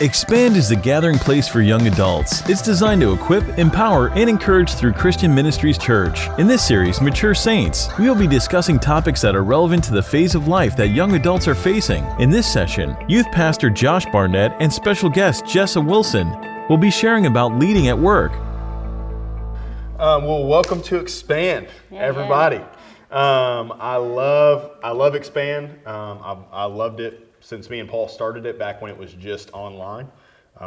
Expand is the gathering place for young adults. It's designed to equip, empower, and encourage through Christian Ministries Church. In this series, Mature Saints, we will be discussing topics that are relevant to the phase of life that young adults are facing. In this session, Youth Pastor Josh Barnett and special guest Jessa Wilson will be sharing about leading at work. Well, welcome to Expand, everybody. I love Expand. I loved it since me and Paul started it back when it was just online.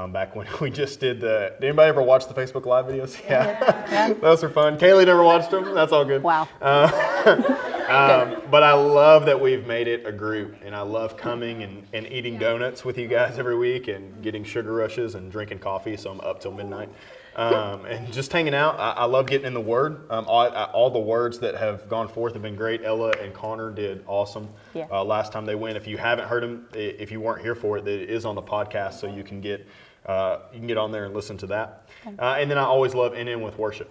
Back when we just did did anybody ever watch the Facebook Live videos? Yeah. Those are fun. Kaylee never watched them. That's all good. Wow. But I love that we've made it a group, and I love coming and eating donuts with you guys every week and getting sugar rushes and drinking coffee, so I'm up till midnight. And just hanging out. I love getting in the Word. All the words that have gone forth have been great. Ella and Connor did awesome last time they went. If you haven't heard them, if you weren't here for it, it is on the podcast, so you can get on there and listen to that. And then I always love ending with worship.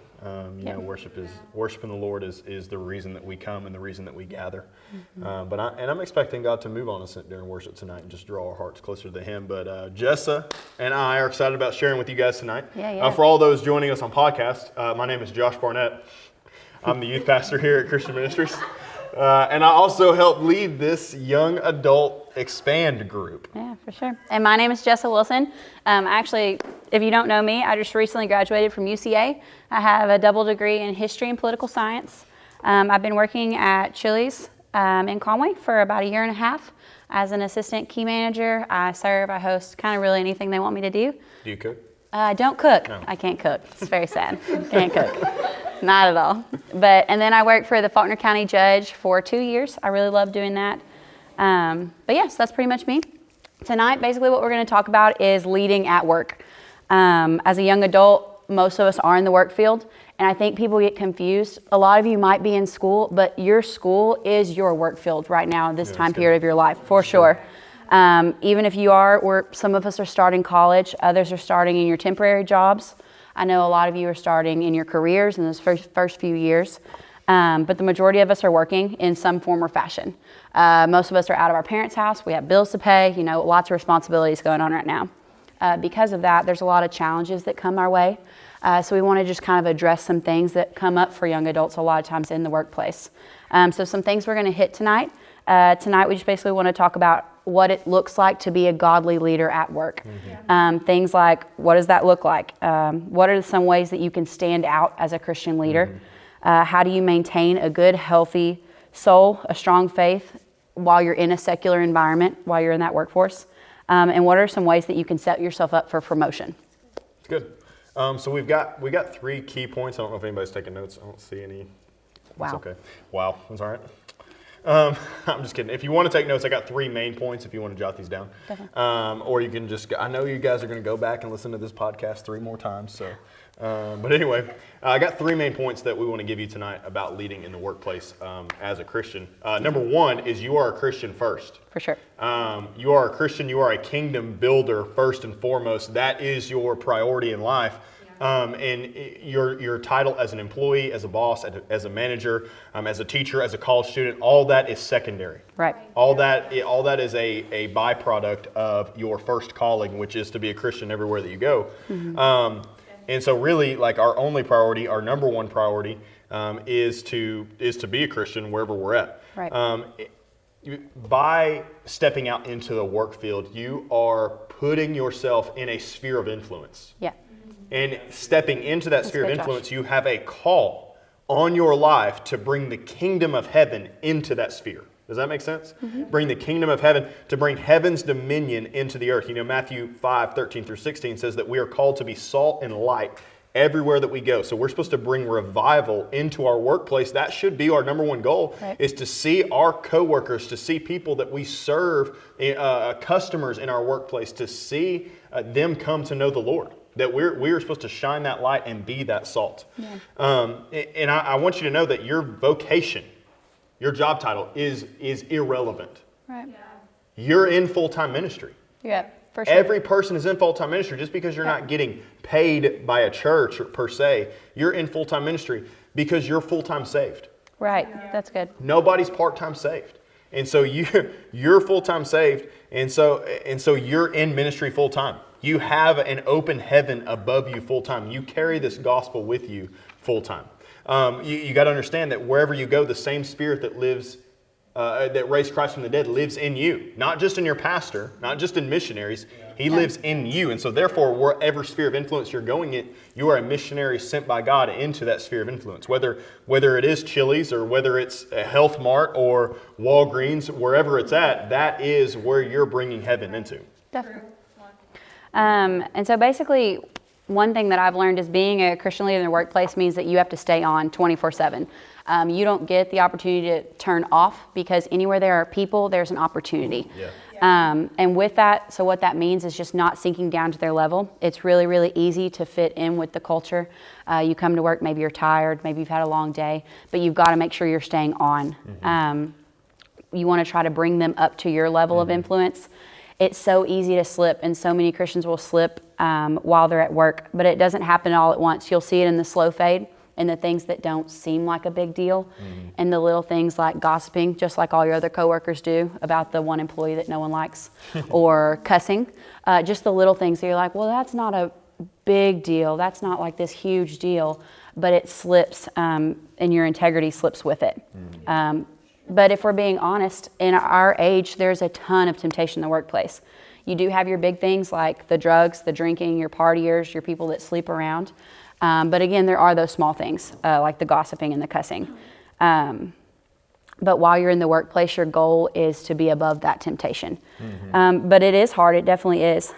Worshiping the Lord is the reason that we come and the reason that we gather. Mm-hmm. I'm expecting God to move on us during worship tonight and just draw our hearts closer to Him. But Jessa and I are excited about sharing with you guys tonight. For all those joining us on podcast, my name is Josh Barnett. I'm the youth pastor here at Christian Ministries. And I also help lead this young adult Expand group. Yeah, for sure. And my name is Jessa Wilson. Actually, if you don't know me, I just recently graduated from UCA. I have a double degree in history and political science. I've been working at Chili's in Conway for about a year and a half as an assistant key manager. I host kind of really anything they want me to do. Do you cook? I don't cook. No. I can't cook. It's very sad. Can't cook. Not at all. And then I worked for the Faulkner County Judge for 2 years. I really love doing that. But yes, that's pretty much me. Tonight, basically what we're going to talk about is leading at work. As a young adult, most of us are in the work field, and I think people get confused. A lot of you might be in school, but your school is your work field right now in this time period of your life, for sure. Even if you are, some of us are starting college, others are starting in your temporary jobs. I know a lot of you are starting in your careers in those first few years. But the majority of us are working in some form or fashion. Most of us are out of our parents' house. We have bills to pay, lots of responsibilities going on right now. Because of that, there's a lot of challenges that come our way. So we want to just kind of address some things that come up for young adults a lot of times in the workplace. So some things we're going to hit tonight. Tonight we just basically want to talk about what it looks like to be a godly leader at work. Mm-hmm. Things like, what does that look like? What are some ways that you can stand out as a Christian leader? Mm-hmm. How do you maintain a good, healthy soul, a strong faith while you're in a secular environment, while you're in that workforce? And what are some ways that you can set yourself up for promotion? Good. So we got 3 key points. I don't know if anybody's taking notes. I don't see any. Wow. It's okay. Wow. That's all right. I'm just kidding. If you want to take notes, I got 3 main points if you want to jot these down. Or you can I know you guys are going to go back and listen to this podcast 3 more times. So, but anyway, I got 3 main points that we want to give you tonight about leading in the workplace as a Christian. Number 1 is you are a Christian first. For sure. You are a Christian. You are a kingdom builder first and foremost. That is your priority in life. And your title as an employee, as a boss, as a manager, as a teacher, as a college student, all that is secondary. Right. All that is a byproduct of your first calling, which is to be a Christian everywhere that you go. Mm-hmm. And so really, like our only priority, our number 1 priority, is to be a Christian wherever we're at. Right. By stepping out into the work field, you are putting yourself in a sphere of influence. Yeah. And stepping into that sphere of influence, you have a call on your life to bring the kingdom of heaven into that sphere. Does that make sense? Mm-hmm. Bring the kingdom of heaven, to bring heaven's dominion into the earth. Matthew 5:13-16 says that we are called to be salt and light everywhere that we go. So we're supposed to bring revival into our workplace. That should be our number 1 goal, is to see our coworkers, to see people that we serve, customers in our workplace, to see them come to know the Lord. That we're supposed to shine that light and be that salt. Yeah. And I want you to know that your vocation, your job title is irrelevant. Right. You're in full-time ministry. Yeah, for sure. Every person is in full-time ministry. Just because you're not getting paid by a church per se, you're in full-time ministry because you're full-time saved. Right. That's good. Nobody's part-time saved. And so you're full-time saved, and so you're in ministry full-time. You have an open heaven above you full time. You carry this gospel with you full time. You got to understand that wherever you go, the same Spirit that lives, that raised Christ from the dead lives in you. Not just in your pastor, not just in missionaries. He lives in you. And so therefore, wherever sphere of influence you're going in, you are a missionary sent by God into that sphere of influence. Whether it is Chili's or whether it's a Health Mart or Walgreens, wherever it's at, that is where you're bringing heaven into. Definitely. And so basically, one thing that I've learned is being a Christian leader in the workplace means that you have to stay on 24/7. You don't get the opportunity to turn off because anywhere there are people, there's an opportunity. Yeah. And with that, so what that means is just not sinking down to their level. It's really, really easy to fit in with the culture. You come to work, maybe you're tired, maybe you've had a long day, but you've got to make sure you're staying on. You want to try to bring them up to your level of influence. It's so easy to slip, and so many Christians will slip while they're at work, but it doesn't happen all at once. You'll see it in the slow fade, and the things that don't seem like a big deal, and the little things like gossiping, just like all your other coworkers do about the one employee that no one likes, or cussing, just the little things that you're like, well, that's not a big deal. That's not like this huge deal, but it slips, and your integrity slips with it. But if we're being honest, in our age, there's a ton of temptation in the workplace. You do have your big things like the drugs, the drinking, your partiers, your people that sleep around. But again, there are those small things like the gossiping and the cussing. But while you're in the workplace, your goal is to be above that temptation. But it is hard. It definitely is.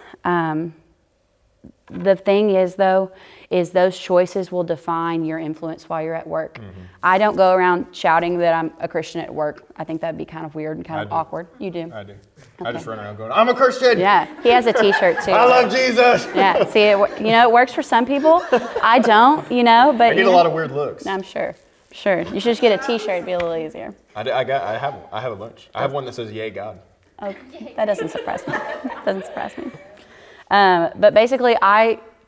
The thing is, though, is those choices will define your influence while you're at work. I don't go around shouting that I'm a Christian at work. I think that'd be kind of weird and kind of awkward. You do? I do. I just run around going, I'm a Christian. Yeah, he has a T-shirt too. I love Jesus. Yeah, see, it works for some people. I don't, but I get a lot of weird looks. I'm sure. Sure, you should just get a T-shirt. It'd be a little easier. I have a bunch. I have one that says "Yay God." Oh, that doesn't surprise me. Doesn't surprise me. But basically,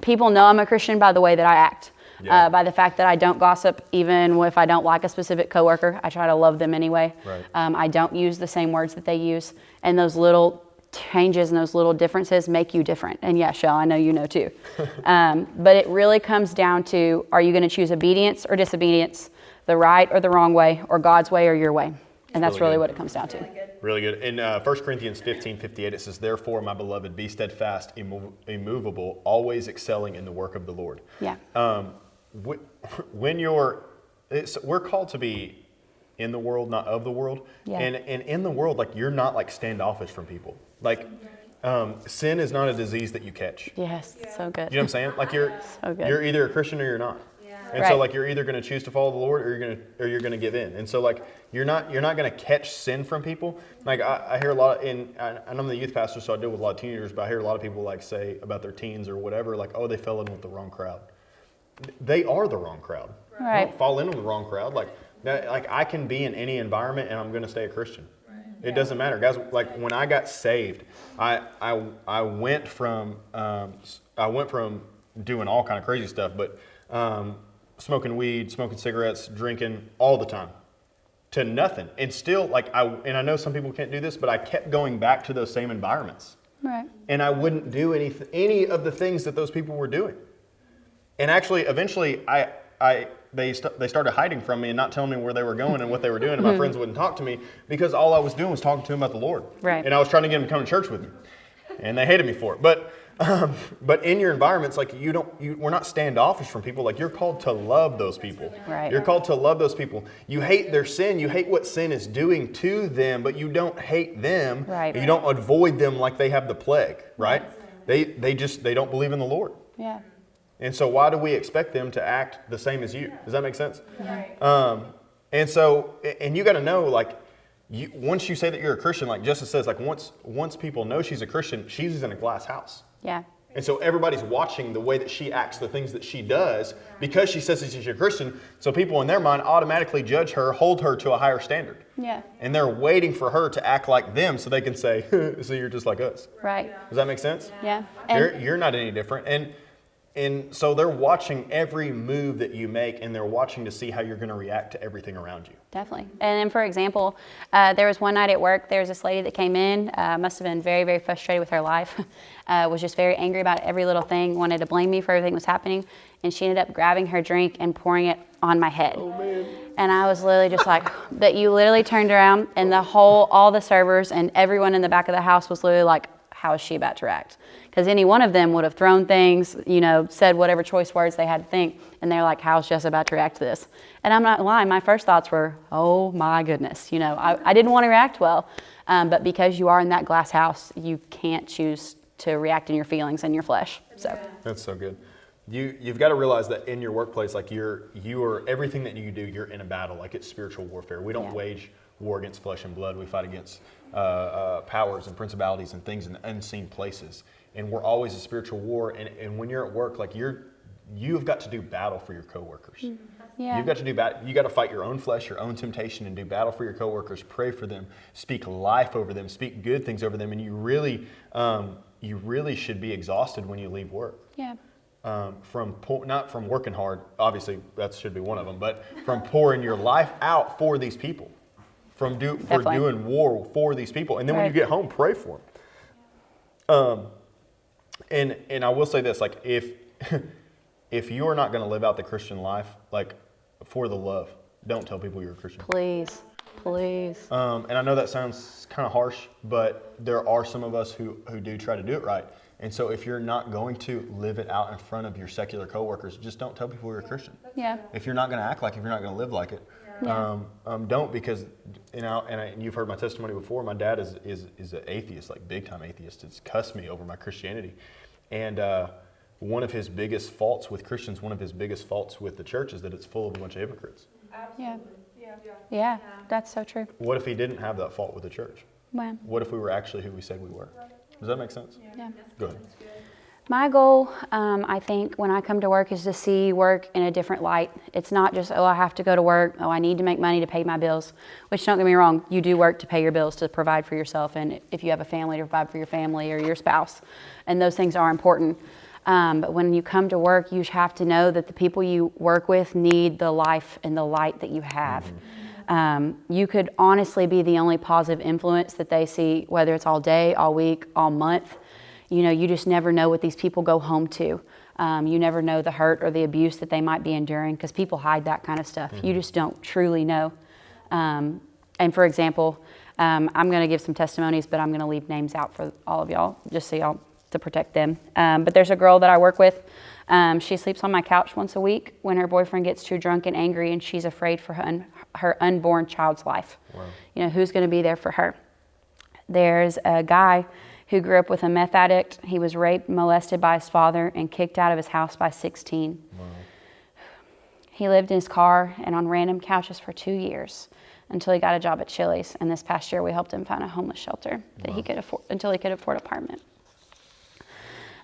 people know I'm a Christian by the way that I act. By the fact that I don't gossip, even if I don't like a specific coworker. I try to love them anyway. Right. I don't use the same words that they use, and those little changes and those little differences make you different. And yeah, Shell, I know you know too. But it really comes down to: are you going to choose obedience or disobedience, the right or the wrong way, or God's way or your way? And that's really what it comes down to. Really good. In 1 Corinthians 15:58, it says, "Therefore, my beloved, be steadfast, immovable, always excelling in the work of the Lord." Yeah. When we're called to be in the world, not of the world. Yeah. And in the world, like, you're not like standoffish from people. Like, sin is not a disease that you catch. Yes, so good. You know what I'm saying? Like, you're either a Christian or you're not. And so, like, you're either going to choose to follow the Lord or you're gonna give in. And so, like, you're not going to catch sin from people. Like, I hear a lot and I'm the youth pastor, so I deal with a lot of teenagers, but I hear a lot of people like say about their teens or whatever, like, oh, they fell in with the wrong crowd. They are the wrong crowd. Right. Don't fall in with the wrong crowd. Like I can be in any environment and I'm going to stay a Christian. It doesn't matter, guys. Like, when I got saved, I went from doing all kind of crazy stuff, but smoking weed, smoking cigarettes, drinking all the time, to nothing. And still, like, I know some people can't do this, but I kept going back to those same environments. Right. And I wouldn't do any of the things that those people were doing. And actually, eventually, they started hiding from me and not telling me where they were going and what they were doing. And my friends wouldn't talk to me because all I was doing was talking to them about the Lord. Right. And I was trying to get them to come to church with me. And they hated me for it. But in your environments, like, we're not standoffish from people. Like, you're called to love those people. Right. You're called to love those people. You hate their sin. You hate what sin is doing to them, but you don't hate them. Right. You don't avoid them like they have the plague, right? They don't believe in the Lord. Yeah. And so why do we expect them to act the same as you? Does that make sense? Right. And you got to know, like, once you say that you're a Christian, like Justice says, like, once people know she's a Christian, she's in a glass house. Yeah. And so everybody's watching the way that she acts, the things that she does, because she says that she's a Christian. So people in their mind automatically judge her, hold her to a higher standard. Yeah. And they're waiting for her to act like them so they can say, so you're just like us. Right. Does that make sense? Yeah. You're not any different. And so they're watching every move that you make, and they're watching to see how you're going to react to everything around you. Definitely. And then, for example, there was one night at work, there was this lady that came in, must have been very, very frustrated with her life, was just very angry about every little thing, wanted to blame me for everything that was happening, and she ended up grabbing her drink and pouring it on my head. Oh, man. And I was literally just like, that you literally turned around, and all the servers and everyone in the back of the house was literally like, how is she about to react? Because any one of them would have thrown things, said whatever choice words they had to think, and they're like, how's Jess about to react to this? And I'm not lying, my first thoughts were, oh my goodness, I didn't want to react well, but because you are in that glass house, you can't choose to react in your feelings and your flesh. So That's so good. You've got to realize that in your workplace, like you are everything that you do, you're in a battle, like it's spiritual warfare. We don't wage war against flesh and blood. We fight against powers and principalities and things in unseen places. And we're always a spiritual war. And when you're at work, like you've got to do battle for your coworkers. yeah, You've got to do battle. You got to fight your own flesh, your own temptation, and do battle for your coworkers. Pray for them, speak life over them, speak good things over them. And you really should be exhausted when you leave work. yeah. Not from working hard, obviously that should be one of them, but from pouring your life out for these people, for doing war for these people, and then when you get home, pray for them. And I will say this, like if you are not going to live out the Christian life, like for the love, don't tell people you're a Christian. Please. And I know that sounds kind of harsh, but there are some of us who do try to do it right. And so if you're not going to live it out in front of your secular coworkers, just don't tell people you're a Christian. Yeah. If you're not going to act like it, if you're not going to live like it, don't, because, and you've heard my testimony before, my dad is an atheist, like big time atheist. It's cussed me over my Christianity. And one of his biggest faults with Christians, one of his biggest faults with the church is that it's full of a bunch of hypocrites. Yeah, that's so true. What if he didn't have that fault with the church? Wow. What if we were actually who we said we were? Does that make sense? Yeah. Good. My goal, I think, when I come to work is to see work in a different light. It's not just, I have to go to work, I need to make money to pay my bills, which, don't get me wrong, you do work to pay your bills, to provide for yourself, and if you have a family, to provide for your family or your spouse, and those things are important. But when you come to work, you have to know that the people you work with need the life and the light that you have. You could honestly be the only positive influence that they see, whether it's all day, all week, all month. You just never know what these people go home to. You never know the hurt or the abuse that they might be enduring, because people hide that kind of stuff. You just don't truly know. And for example, I'm going to give some testimonies, but I'm going to leave names out for all of y'all, just so y'all, to protect them. But there's a girl that I work with. She sleeps on my couch once a week when her boyfriend gets too drunk and angry, and she's afraid for her unborn child's life. Wow. Who's going to be there for her? There's a guy who grew up with a meth addict. He was raped, molested by his father, and kicked out of his house by 16. Wow. He lived in his car and on random couches for 2 years until he got a job at Chili's. And this past year, we helped him find a homeless shelter that he could afford, until he could afford an apartment.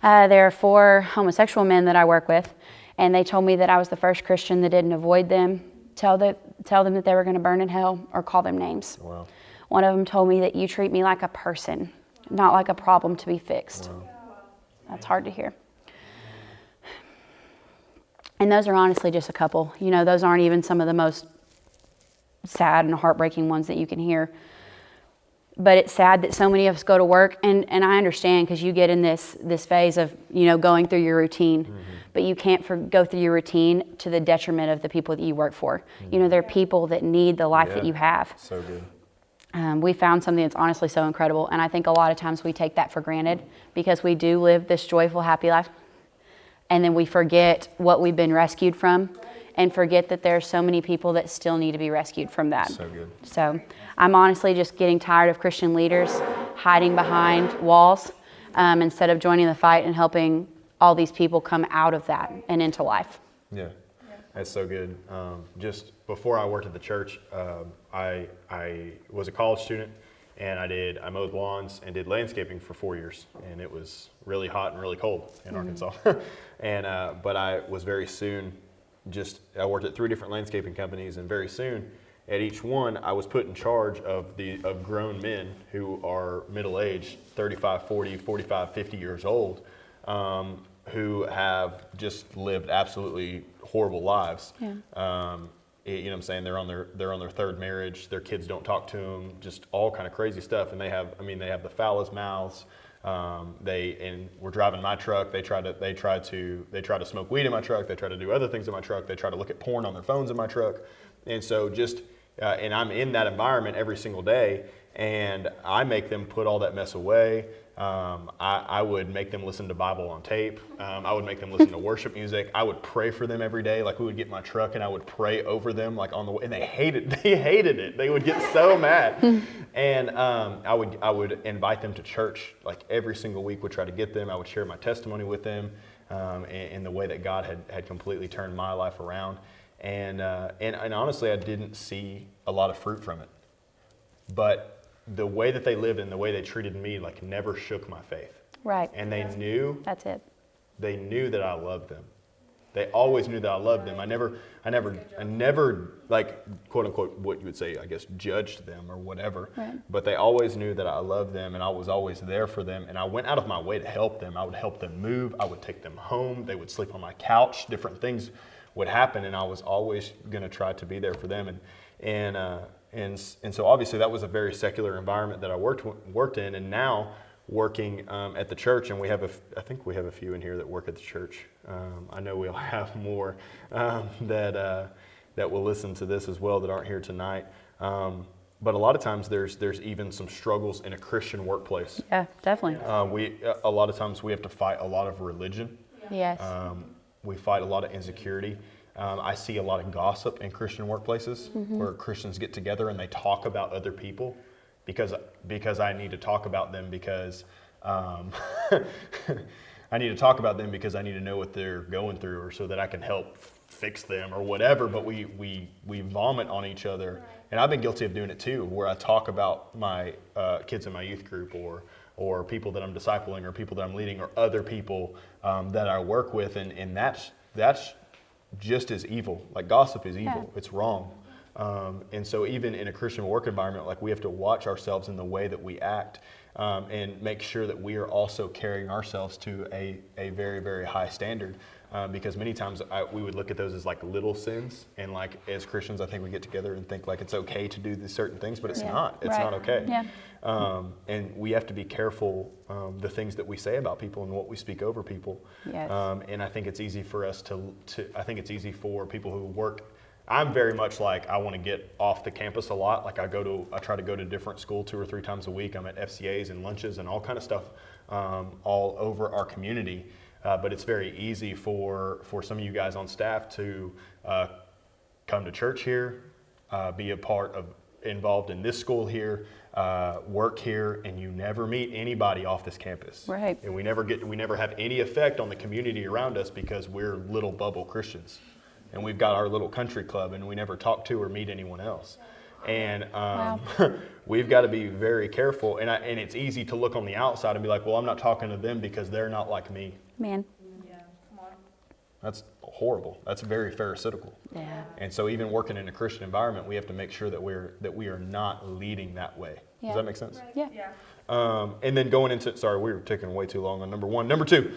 There are 4 homosexual men that I work with, and they told me that I was the first Christian that didn't avoid them, tell them that they were going to burn in hell, or call them names. Wow. One of them told me that you treat me like a person, not like a problem to be fixed. Wow. That's hard to hear. And those are honestly just a couple. Those aren't even some of the most sad and heartbreaking ones that you can hear. But it's sad that so many of us go to work, and I understand, because you get in this phase of, going through your routine, but you can't go through your routine to the detriment of the people that you work for. There are people that need the life that you have. So good. We found something that's honestly so incredible, and I think a lot of times we take that for granted, because we do live this joyful, happy life, and then we forget what we've been rescued from, and forget that there are so many people that still need to be rescued from that. So good. So I'm honestly just getting tired of Christian leaders hiding behind walls, instead of joining the fight and helping all these people come out of that and into life. Yeah, that's so good. Just before I worked at the church, I was a college student, and I mowed lawns and did landscaping for 4 years, and it was really hot and really cold in Arkansas. And but I was very soon I worked at 3 different landscaping companies, and very soon at each one I was put in charge of grown men who are middle-aged, 35, 40, 45, 50 years old. who have just lived absolutely horrible lives. Yeah. You know what I'm saying? They're on their third marriage. Their kids don't talk to them. Just all kind of crazy stuff. And they have the foulest mouths. We're driving my truck. They try to smoke weed in my truck. They try to do other things in my truck. They try to look at porn on their phones in my truck. And so and I'm in that environment every single day. And I make them put all that mess away. I would make them listen to Bible on tape. I would make them listen to worship music. I would pray for them every day. Like we would get in my truck and I would pray over them like on the way. And they hated it. They would get so mad. And I would invite them to church like every single week. Would try to get them. I would share my testimony with them in the way that God had completely turned my life around. And honestly, I didn't see a lot of fruit from it. But the way that they lived and the way they treated me like never shook my faith. Right. And they knew. That's it. They knew that I loved them. They always knew that I loved them. I never like quote unquote what you would say, I guess, judged them or whatever. Right. But they always knew that I loved them and I was always there for them. And I went out of my way to help them. I would help them move. I would take them home. They would sleep on my couch. Different things would happen, and I was always going to try to be there for them. And so obviously that was a very secular environment that I worked in, and now working at the church, and I think we have a few in here that work at the church. I know we'll have more that will listen to this as well that aren't here tonight. But a lot of times there's even some struggles in a Christian workplace. Yeah, definitely. A lot of times we have to fight a lot of religion. Yes. We fight a lot of insecurity. I see a lot of gossip in Christian workplaces where Christians get together and they talk about other people because I need to talk about them because I need to talk about them because I need to know what they're going through or so that I can help fix them or whatever. But we vomit on each other, and I've been guilty of doing it too, where I talk about my kids in my youth group or people that I'm discipling or people that I'm leading or other people that I work with, and that's just as evil. Like gossip is evil. Yeah. It's wrong. And so even in a Christian work environment, like we have to watch ourselves in the way that we act and make sure that we are also carrying ourselves to a very, very high standard. Because many times we would look at those as like little sins, and like as Christians, I think we get together and think like it's okay to do these certain things, but it's not. It's not okay. Yeah. And we have to be careful the things that we say about people and what we speak over people. Yes. And I think it's easy for us I think it's easy for people who work. I'm very much like I want to get off the campus a lot. Like I try to go to different school 2 or 3 times a week. I'm at FCAs and lunches and all kind of stuff all over our community. But it's very easy for some of you guys on staff to come to church here, be a part of involved in this school here, work here, and you never meet anybody off this campus. Right. And we never have any effect on the community around us because we're little bubble Christians. And we've got our little country club, and we never talk to or meet anyone else. And we've got to be very careful. And it's easy to look on the outside and be like, well, I'm not talking to them because they're not like me. Man. Yeah, come on. That's horrible. That's very pharisaical. Yeah. And so even working in a Christian environment, we have to make sure that we are not leading that way. Yeah. Does that make sense? Yeah. And then going into, sorry, we were taking way too long on number one. Number two,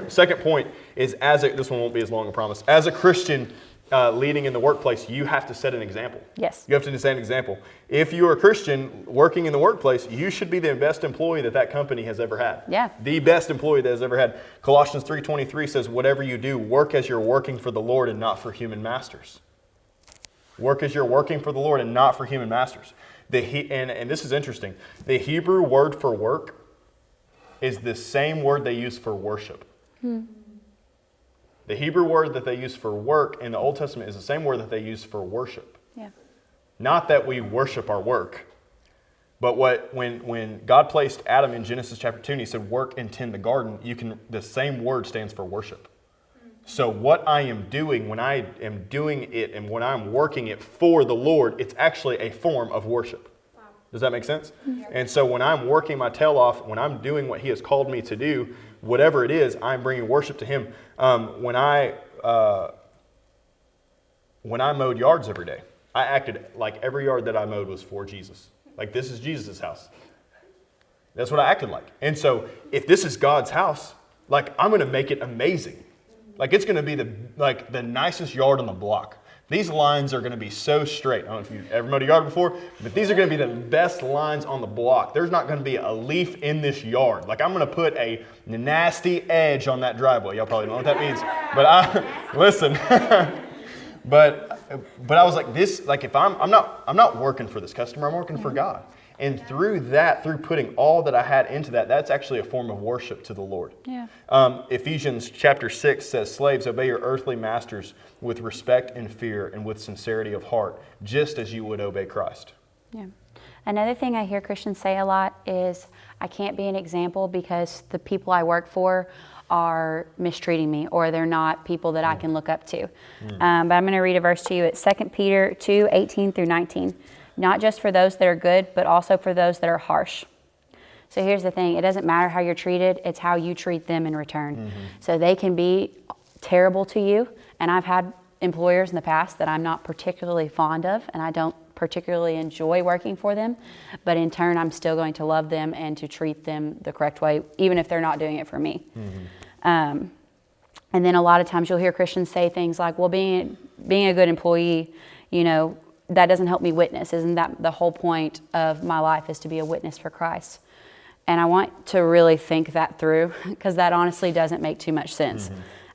second point is this one won't be as long, I promise. As a Christian leading in the workplace, you have to set an example. Yes. You have to set an example. If you are a Christian working in the workplace, you should be the best employee that company has ever had. Yeah. The best employee that has ever had. Colossians 3:23 says, whatever you do, work as you're working for the Lord and not for human masters. Work as you're working for the Lord and not for human masters. And this is interesting. The Hebrew word for work is the same word they use for worship. The Hebrew word that they use for work in the Old Testament is the same word that they use for worship. Yeah. Not that we worship our work, but when God placed Adam in Genesis chapter 2 and he said, work and tend the garden, the same word stands for worship. So what I am doing when I am doing it and when I'm working it for the Lord, it's actually a form of worship. Wow. Does that make sense? Yeah. And so when I'm working my tail off, when I'm doing what he has called me to do, whatever it is, I'm bringing worship to him. When I mowed yards every day, I acted like every yard that I mowed was for Jesus. Like this is Jesus' house. That's what I acted like. And so if this is God's house, like I'm going to make it amazing. Like it's going to be the nicest yard on the block. These lines are going to be so straight. I don't know if you've ever mowed a yard before, but these are going to be the best lines on the block. There's not going to be a leaf in this yard. Like I'm going to put a nasty edge on that driveway. Y'all probably don't know what that means, but listen. but I was like this. Like if I'm not working for this customer. I'm working for God. And through putting all that I had into that, that's actually a form of worship to the Lord. Yeah. Ephesians chapter 6 says, slaves, obey your earthly masters with respect and fear and with sincerity of heart, just as you would obey Christ. Yeah. Another thing I hear Christians say a lot is, I can't be an example because the people I work for are mistreating me, or they're not people that I can look up to. But I'm going to read a verse to you. It's 2 Peter 2:18 through 19. Not just for those that are good, but also for those that are harsh. So here's the thing. It doesn't matter how you're treated. It's how you treat them in return. So they can be terrible to you. And I've had employers in the past that I'm not particularly fond of, and I don't particularly enjoy working for them. But in turn, I'm still going to love them and to treat them the correct way, even if they're not doing it for me. And then a lot of times you'll hear Christians say things like, well, being a good employee, that doesn't help me witness. Isn't that the whole point of my life, is to be a witness for Christ? And I want to really think that through, because that honestly doesn't make too much sense.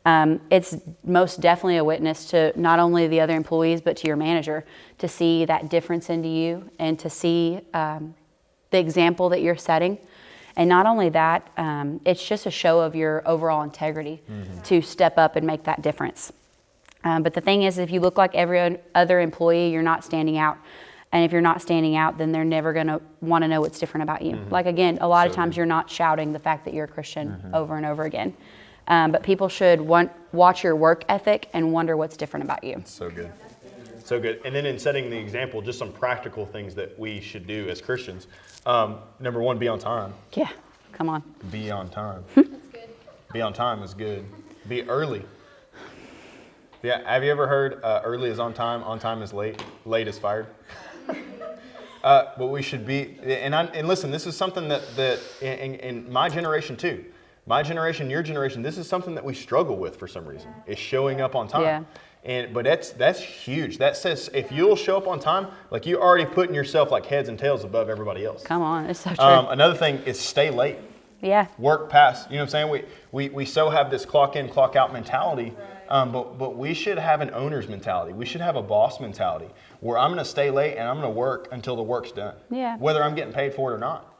It's most definitely a witness to not only the other employees, but to your manager, to see that difference into you and to see the example that you're setting. And not only that, it's just a show of your overall integrity to step up and make that difference. But the thing is, if you look like every other employee, you're not standing out. And if you're not standing out, then they're never going to want to know what's different about you. Like, again, a lot of times you're not shouting the fact that you're a Christian over and over again. But people should watch your work ethic and wonder what's different about you. So good. So good. And then in setting the example, just some practical things that we should do as Christians. Number one, be on time. Yeah, come on. Be on time. Be on time is good. Be early. Yeah, have you ever heard early is on time is late is fired? But we should be, and listen, this is something that in my generation too, your generation, this is something that we struggle with for some reason, is showing up on time. Yeah. But that's huge. That says if you'll show up on time, like you're already putting yourself like heads and tails above everybody else. Come on, it's so true. Another thing is stay late. Yeah. Work past. You know what I'm saying? We so have this clock in, clock out mentality. But we should have an owner's mentality. We should have a boss mentality where I'm going to stay late and I'm going to work until the work's done. Yeah. Whether I'm getting paid for it or not.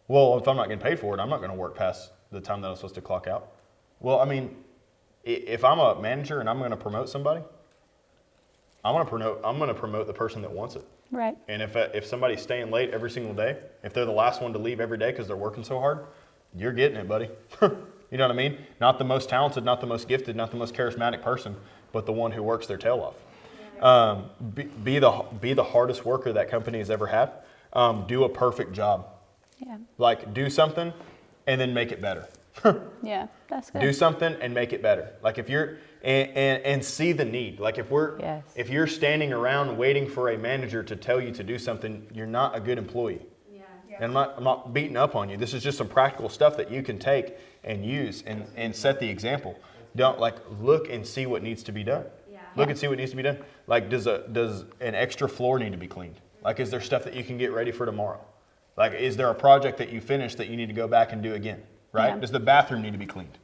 Well, if I'm not getting paid for it, I'm not going to work past the time that I'm supposed to clock out. Well, I mean, if I'm a manager and I'm going to promote somebody, I'm going to promote the person that wants it. Right. And if somebody's staying late every single day, if they're the last one to leave every day because they're working so hard, you're getting it, buddy. You know what I mean? Not the most talented, not the most gifted, not the most charismatic person, but the one who works their tail off. Be the hardest worker that company has ever had. Do a perfect job. Yeah. Like do something and then make it better. Yeah, that's good. Do something and make it better. Like if you're and see the need. Like if you're standing around waiting for a manager to tell you to do something, you're not a good employee. And I'm not beating up on you. This is just some practical stuff that you can take and use and set the example. Don't look and see what needs to be done. Yeah. Look and see what needs to be done. Like does an extra floor need to be cleaned? Like is there stuff that you can get ready for tomorrow? Like is there a project that you finished that you need to go back and do again? Right? Yeah. Does the bathroom need to be cleaned?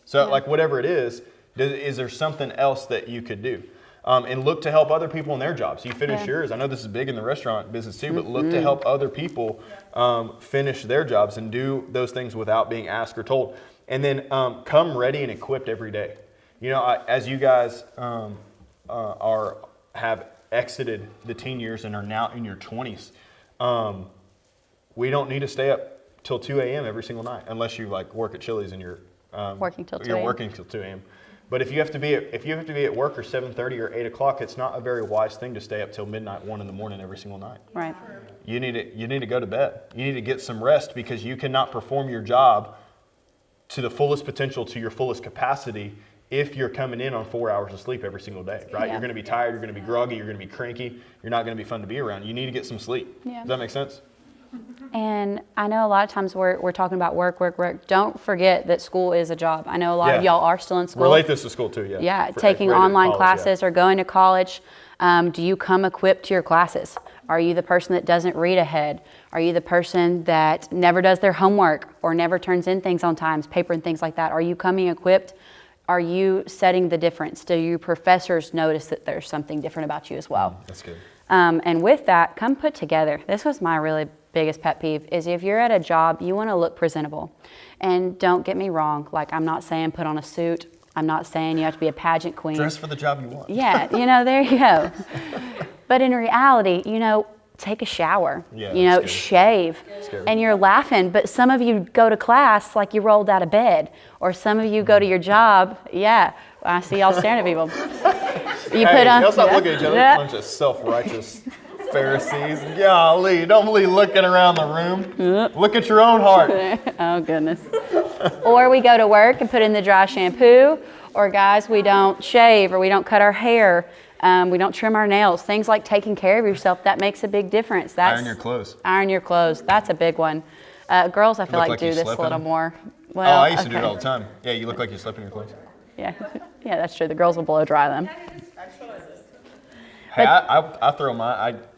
So like whatever it is there something else that you could do? And look to help other people in their jobs. You finish yours. I know this is big in the restaurant business too, but look to help other people finish their jobs and do those things without being asked or told. And then come ready and equipped every day. You know, as you guys have exited the teen years and are now in your 20s, we don't need to stay up till 2 a.m. every single night unless you work at Chili's and you're working till 2 a.m. But if you have to be at work or 7:30 or 8 o'clock, it's not a very wise thing to stay up till midnight, 1 in the morning every single night. Right. You need to go to bed. You need to get some rest because you cannot perform your job to the fullest potential, to your fullest capacity, if you're coming in on 4 hours of sleep every single day, right? Yeah. You're going to be tired. You're going to be groggy. You're going to be cranky. You're not going to be fun to be around. You need to get some sleep. Yeah. Does that make sense? And I know a lot of times we're talking about work. Don't forget that school is a job. I know a lot of y'all are still in school. Relate this to school too, yeah. Yeah, taking online classes or going to college. Do you come equipped to your classes? Are you the person that doesn't read ahead? Are you the person that never does their homework or never turns in things on time, paper and things like that? Are you coming equipped? Are you setting the difference? Do your professors notice that there's something different about you as well? That's good. And with that, come put together. This was my really biggest pet peeve, is if you're at a job, you want to look presentable. And don't get me wrong, like I'm not saying put on a suit. I'm not saying you have to be a pageant queen. Dress for the job you want. Yeah, there you go. But in reality, take a shower, shave, and you're laughing. But some of you go to class like you rolled out of bed, or some of you go to your job. Yeah, I see y'all staring at people. You put on. Y'all stop looking at each other. A bunch of self-righteous Pharisees. Golly, don't be looking around the room. Look at your own heart. Oh goodness. Or we go to work and put in the dry shampoo. Or guys, we don't shave, or we don't cut our hair. We don't trim our nails. Things like taking care of yourself, that makes a big difference. Iron your clothes. Iron your clothes. That's a big one. Girls, I feel like do this a little more. Well, I used to do it all the time. Yeah, you look like you slept in your clothes. Yeah, that's true. The girls will blow dry them. Hey, I throw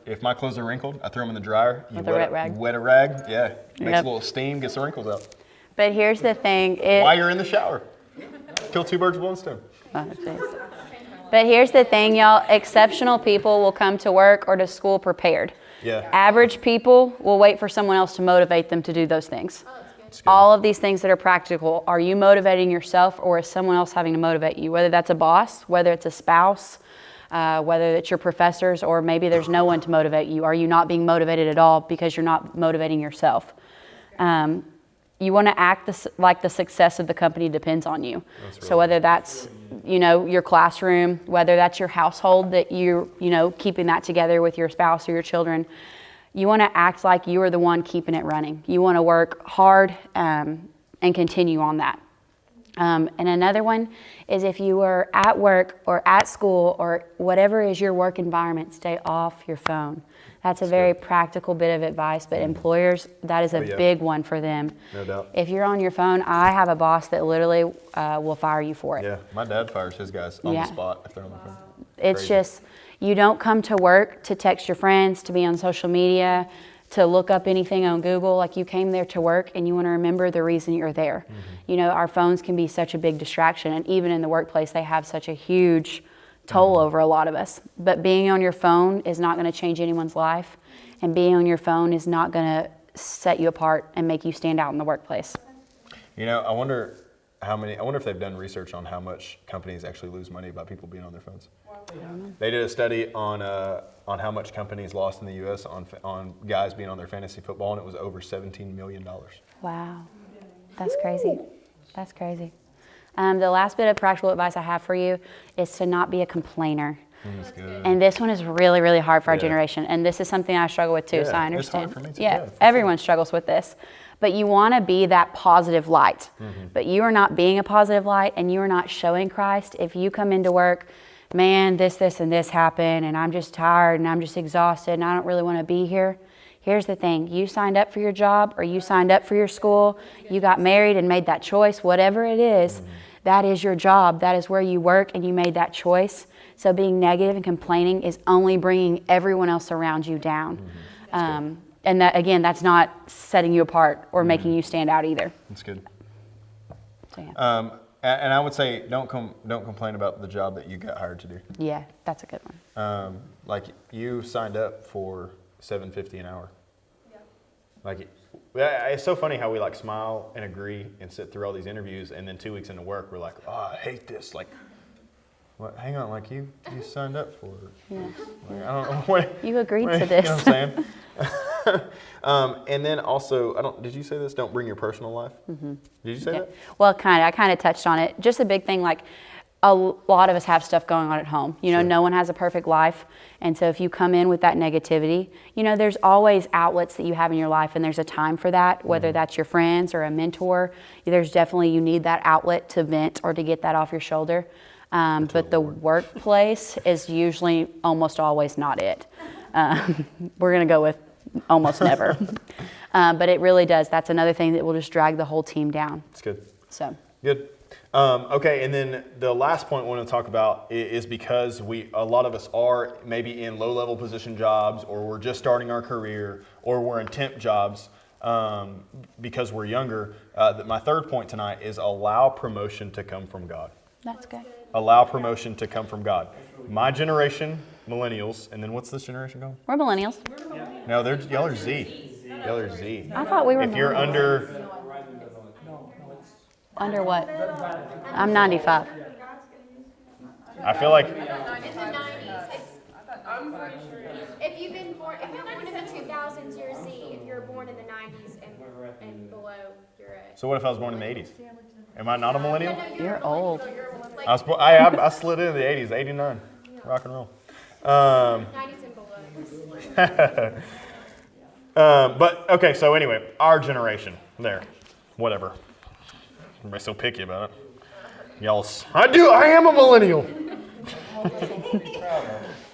if my clothes are wrinkled, I throw them in the dryer. With a wet rag. Wet a rag, yeah. Makes a little steam, gets the wrinkles out. But here's the thing. While you're in the shower. Kill two birds with one stone. Oh, but here's the thing, y'all. Exceptional people will come to work or to school prepared. Yeah. Average people will wait for someone else to motivate them to do those things. All of these things that are practical, are you motivating yourself, or is someone else having to motivate you? Whether that's a boss, whether it's a spouse, whether it's your professors, or maybe there's no one to motivate you. Are you not being motivated at all because you're not motivating yourself? You want to act like the success of the company depends on you. So whether that's, your classroom, whether that's your household, that you're, keeping that together with your spouse or your children, you want to act like you are the one keeping it running. You want to work hard and continue on that. And another one is, if you are at work or at school or whatever is your work environment, stay off your phone. That's a very practical bit of advice, but employers, that is a big one for them. No doubt. If you're on your phone, I have a boss that literally will fire you for it. Yeah, my dad fires his guys on the spot if they're on the phone. It's just, you don't come to work to text your friends, to be on social media, to look up anything on Google. Like, you came there to work, and you want to remember the reason you're there. Mm-hmm. Our phones can be such a big distraction, and even in the workplace, they have such a huge toll over a lot of us. But being on your phone is not going to change anyone's life, and being on your phone is not going to set you apart and make you stand out in the workplace. I wonder if they've done research on how much companies actually lose money by people being on their phones. They did a study on how much companies lost in the U.S. on guys being on their fantasy football, and it was over $17 million. Wow, that's crazy. That's crazy. The last bit of practical advice I have for you is to not be a complainer. That's good. And this one is really, really hard for our generation. And this is something I struggle with too, so I understand. It's hard for me too. Yeah, everyone struggles with this. But you want to be that positive light. Mm-hmm. But you are not being a positive light, and you are not showing Christ if you come into work, man, this, and this happened, and I'm just tired, and I'm just exhausted, and I don't really want to be here. Here's the thing. You signed up for your job, or you signed up for your school. You got married and made that choice, whatever it is. Mm-hmm. That is your job. That is where you work, and you made that choice. So being negative and complaining is only bringing everyone else around you down. Mm-hmm. And that, again, that's not setting you apart or making you stand out either. That's good. So, yeah. And I would say don't complain about the job that you got hired to do. Yeah, that's a good one. Like, you signed up for $7.50 an hour. Yeah. Like, it's so funny how we smile and agree and sit through all these interviews, and then 2 weeks into work we're like, oh, I hate this. Like, what? Hang on, you signed up for it. Yeah. I don't know what. You agreed to this. You know what I'm saying? And then also, did you say this? Don't bring your personal life. Mm-hmm. Did you say that? Well, I kind of touched on it. Just a big thing, a lot of us have stuff going on at home. No one has a perfect life. And so if you come in with that negativity, there's always outlets that you have in your life, and there's a time for that, whether that's your friends or a mentor. There's definitely, you need that outlet to vent or to get that off your shoulder. But the workplace is usually almost always not it. We're going to go with almost never. But it really does. That's another thing that will just drag the whole team down. That's good. So Good. Okay, and then the last point we want to talk about is because a lot of us are maybe in low-level position jobs, or we're just starting our career, or we're in temp jobs because we're younger. My third point tonight is allow promotion to come from God. that's good. Allow promotion to come from God. My generation, millennials, and then what's this generation called? We're millennials. No, y'all are Z. Y'all are Z. I thought we were If you're millennials. Under what? I'm 95. I feel like In the 90s, if you've been born, if you're born in the 2000s, you're Z. If you're born in the 90s and below, you're a. So what if I was born in the 80s? Am I not a millennial? You're old. I slid into the 80s, 89, rock and roll. 90s and below. But okay, so anyway, our generation, there, whatever. Everybody's so picky about it. I am a millennial.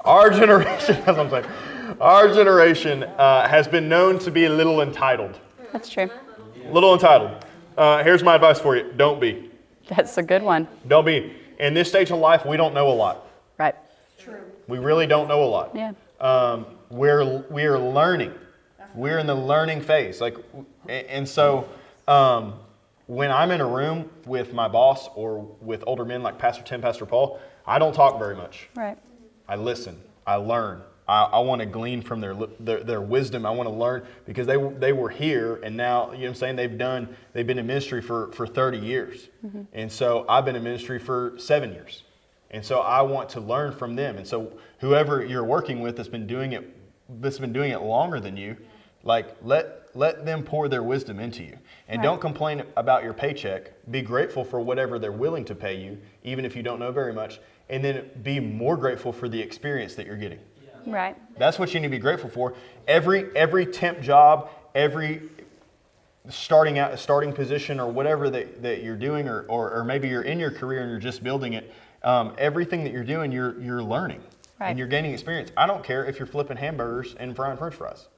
Our generation, that's what I'm saying. Our generation has been known to be a little entitled. That's true. Little entitled. Here's my advice for you. Don't be. That's a good one. Don't be. In this stage of life, we don't know a lot. Right. We really don't know a lot. Yeah. We're learning. We're in the learning phase. And so when I'm in a room with my boss or with older men like Pastor Tim, Pastor Paul, I don't talk very much. Right. I listen. I learn. I want to glean from their wisdom. I want to learn because they were here, and now, you know what I'm saying, they've been in ministry for 30 years. Mm-hmm. And so I've been in ministry for 7 years. And so I want to learn from them. And so whoever you're working with that's been doing it longer than you, let them pour their wisdom into you. And Don't complain about your paycheck. Be grateful for whatever they're willing to pay you, even if you don't know very much. And then be more grateful for the experience that you're getting. Right. That's what you need to be grateful for. Every temp job, every starting position or whatever that you're doing, or maybe you're in your career and you're just building it, everything that you're doing, you're learning. Right. And you're gaining experience. I don't care if you're flipping hamburgers and frying French fries.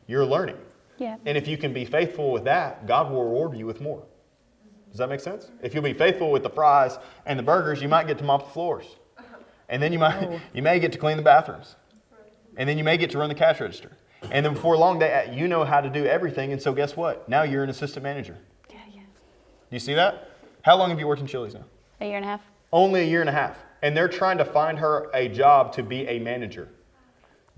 You're learning. Yeah. And if you can be faithful with that, God will reward you with more. Does that make sense? If you'll be faithful with the fries and the burgers, you might get to mop the floors. And then you may get to clean the bathrooms. And then you may get to run the cash register. And then before long, you know how to do everything. And so guess what? Now you're an assistant manager. Yeah. Do you see that? How long have you worked in Chili's now? A year and a half. Only a year and a half. And they're trying to find her a job to be a manager.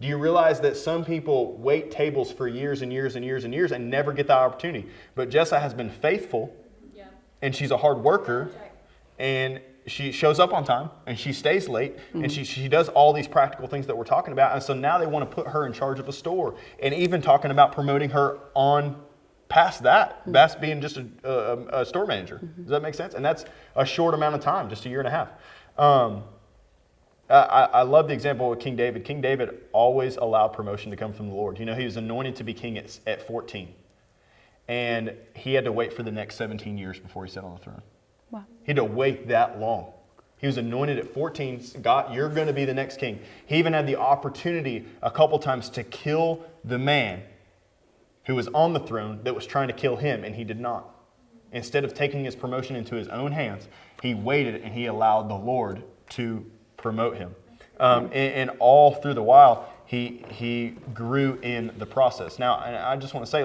Do you realize that some people wait tables for years and years and years and years and never get that opportunity? But Jessa has been faithful, and she's a hard worker, and she shows up on time, and she stays late, and she does all these practical things that we're talking about. And so now they want to put her in charge of a store, and even talking about promoting her on past that, past being just a store manager. Does that make sense? And that's a short amount of time, just a year and a half. I love the example of King David. King David always allowed promotion to come from the Lord. You know, he was anointed to be king at 14. And he had to wait for the next 17 years before he sat on the throne. Wow. He had to wait that long. He was anointed at 14. God, you're going to be the next king. He even had the opportunity a couple times to kill the man who was on the throne that was trying to kill him, and he did not. Instead of taking his promotion into his own hands, he waited and he allowed the Lord to promote him. And all through the while, he grew in the process. Now, and I just want to say,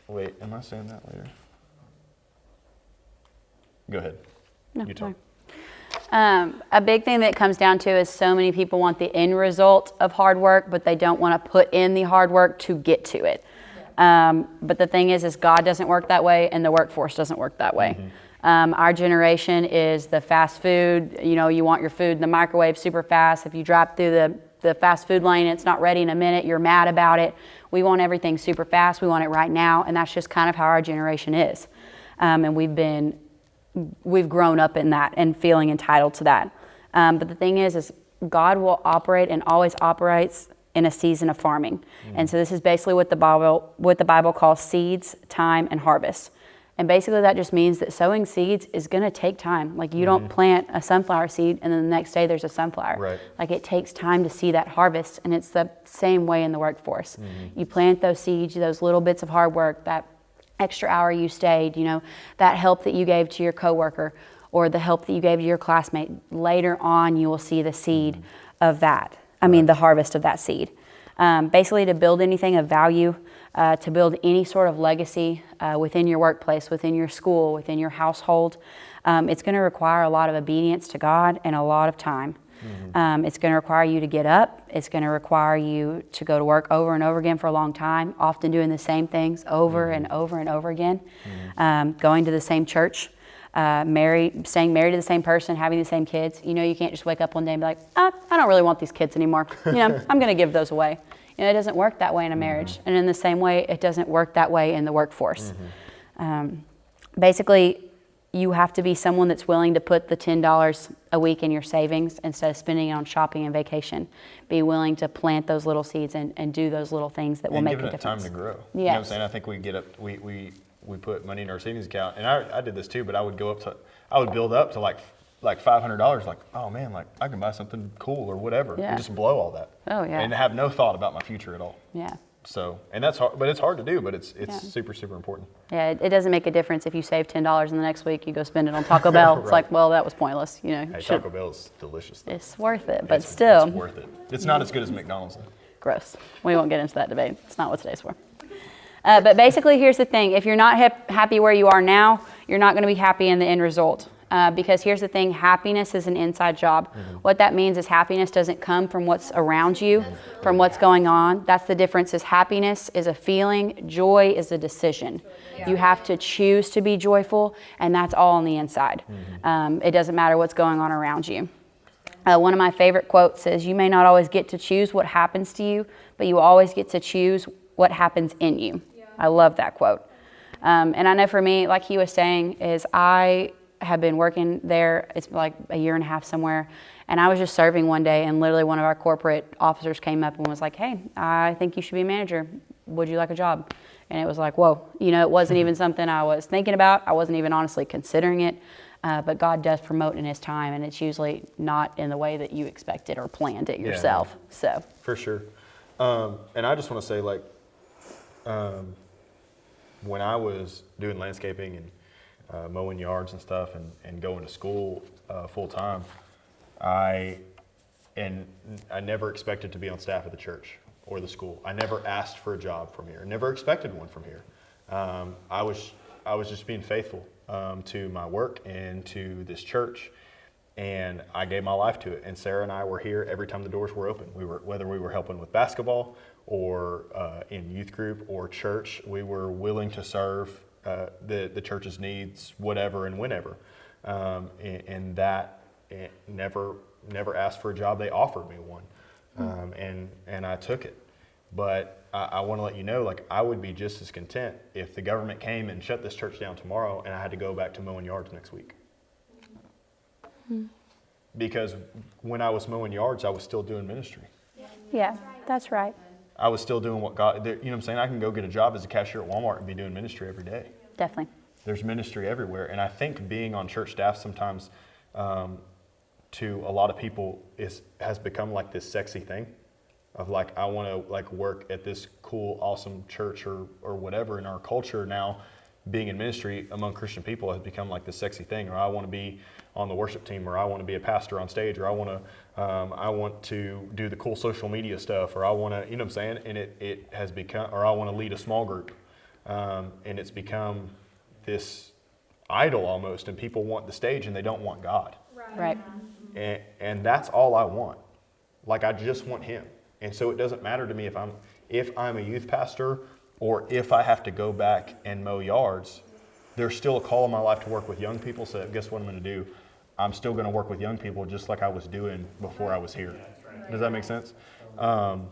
wait, am I saying that later? Go ahead. No, You talk. A big thing that comes down to is so many people want the end result of hard work, but they don't want to put in the hard work to get to it. But the thing is God doesn't work that way, and the workforce doesn't work that way. Our generation is the fast food. You know, you want your food in the microwave super fast. If you drive through the fast food lane, it's not ready in a minute, you're mad about it. We want everything super fast. We want it right now, and that's just kind of how our generation is. And we've grown up in that and feeling entitled to that. But the thing is God will operate and always operates in a season of farming. And so this is basically what the Bible calls seeds, time, and harvest. And basically that just means that sowing seeds is going to take time. Like you don't plant a sunflower seed and then the next day there's a sunflower. Right. Like it takes time to see that harvest, and it's the same way in the workforce. You plant those seeds, those little bits of hard work, that extra hour you stayed, that help that you gave to your coworker or the help that you gave to your classmate. Later on you will see the seed of that. The harvest of that seed. Basically to build anything of value, to build any sort of legacy within your workplace, within your school, within your household, it's going to require a lot of obedience to God and a lot of time. It's going to require you to get up. It's going to require you to go to work over and over again for a long time, often doing the same things over and over and over again, going to the same church, staying married to the same person, having the same kids. You can't just wake up one day and be like, I don't really want these kids anymore. I'm going to give those away. It doesn't work that way in a marriage. And in the same way, it doesn't work that way in the workforce. Basically, you have to be someone that's willing to put the $10 a week in your savings instead of spending it on shopping and vacation. Be willing to plant those little seeds and do those little things that will make a difference. And give it time to grow. Yes. You know what I'm saying? I think we get up, we put money in our savings account, and I did this too, but I would build up to like $500, like, oh man, like I can buy something cool or whatever, and just blow all that. Oh yeah. And have no thought about my future at all. Yeah. So, and that's hard, but it's hard to do, but it's super, super important. Yeah, it doesn't make a difference if you save $10 and the next week you go spend it on Taco Bell. It's like, well, that was pointless. Hey, Taco Bell's delicious though. It's worth it, but still. It's worth it. It's not as good as McDonald's though. Gross. We won't get into that debate. It's not what today's for. But basically, here's the thing. If you're not happy where you are now, you're not going to be happy in the end result. Because here's the thing, happiness is an inside job. What that means is happiness doesn't come from what's around you, from what's going on. That's the difference. Is happiness is a feeling, joy is a decision. You have to choose to be joyful, and that's all on the inside. It doesn't matter what's going on around you. One of my favorite quotes is, you may not always get to choose what happens to you, but you always get to choose what happens in you. I love that quote. And I know for me, like he was saying, is I have been working there, it's like a year and a half somewhere, and I was just serving one day, and literally one of our corporate officers came up and was like, hey, I think you should be a manager. Would you like a job? And it was like, whoa, it wasn't even something I was thinking about. I wasn't even honestly considering it, but God does promote in his time, and it's usually not in the way that you expected or planned it yourself. So for sure. And I just want to say, like, when I was doing landscaping and mowing yards and stuff and going to school full time, I never expected to be on staff at the church or the school. I never asked for a job from here. Never expected one from here. I was just being faithful to my work and to this church, and I gave my life to it. And Sarah and I were here every time the doors were open. Whether we were helping with basketball or in youth group or church, we were willing to serve the church's needs, whatever and whenever, and that never asked for a job. They offered me one, and I took it. But I want to let you know, like, I would be just as content if the government came and shut this church down tomorrow and I had to go back to mowing yards next week. Because when I was mowing yards, I was still doing ministry. yeah, that's right. I was still doing what God, you know what I'm saying? I can go get a job as a cashier at Walmart and be doing ministry every day. Definitely. There's ministry everywhere. And I think being on church staff sometimes to a lot of people has become like this sexy thing of like, I want to like work at this cool, awesome church or whatever. In our culture now, being in ministry among Christian people has become like this sexy thing, or I want to be on the worship team, or I want to be a pastor on stage, or I want to do the cool social media stuff, or I want to, you know what I'm saying? And it has become, or I want to lead a small group. And it's become this idol almost, and people want the stage and they don't want God. Right. And that's all I want. Like, I just want Him. And so it doesn't matter to me if I'm a youth pastor or if I have to go back and mow yards. There's still a call in my life to work with young people. So guess what I'm going to do? I'm still going to work with young people just like I was doing before I was here. Does that make sense? And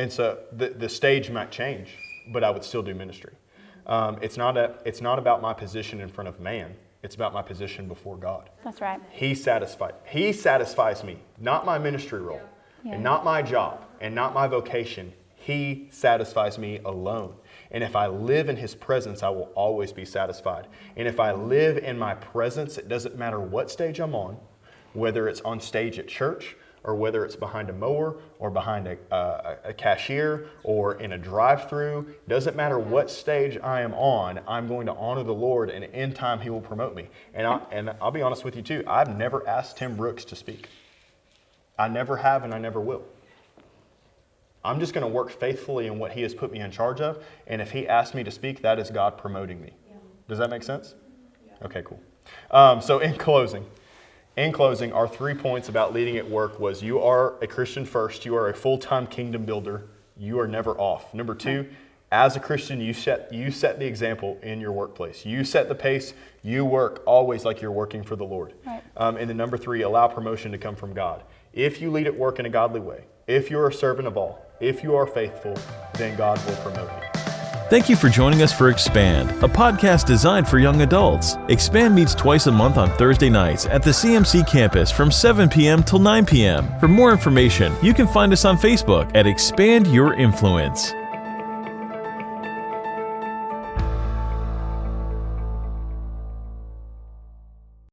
so the stage might change, but I would still do ministry. It's not about my position in front of man. It's about my position before God. That's right. He satisfies me, not my ministry role, and not my job, and not my vocation. He satisfies me alone. And if I live in His presence, I will always be satisfied. And if I live in my presence, it doesn't matter what stage I'm on, whether it's on stage at church, or whether it's behind a mower, or behind a cashier, or in a drive-through. Doesn't matter what stage I am on, I'm going to honor the Lord, and in time He will promote me. And I'll be honest with you too, I've never asked Tim Brooks to speak. I never have, and I never will. I'm just going to work faithfully in what He has put me in charge of, and if He asks me to speak, that is God promoting me. Does that make sense? Okay, cool. So in closing, our 3 points about leading at work was you are a Christian first, you are a full-time kingdom builder, you are never off. Number 2, as a Christian, you set the example in your workplace. You set the pace, you work always like you're working for the Lord. Right. And then number 3, allow promotion to come from God. If you lead at work in a godly way, if you're a servant of all, if you are faithful, then God will promote you. Thank you for joining us for Expand, a podcast designed for young adults. Expand meets twice a month on Thursday nights at the CMC campus from 7 p.m. till 9 p.m. For more information, you can find us on Facebook at Expand Your Influence.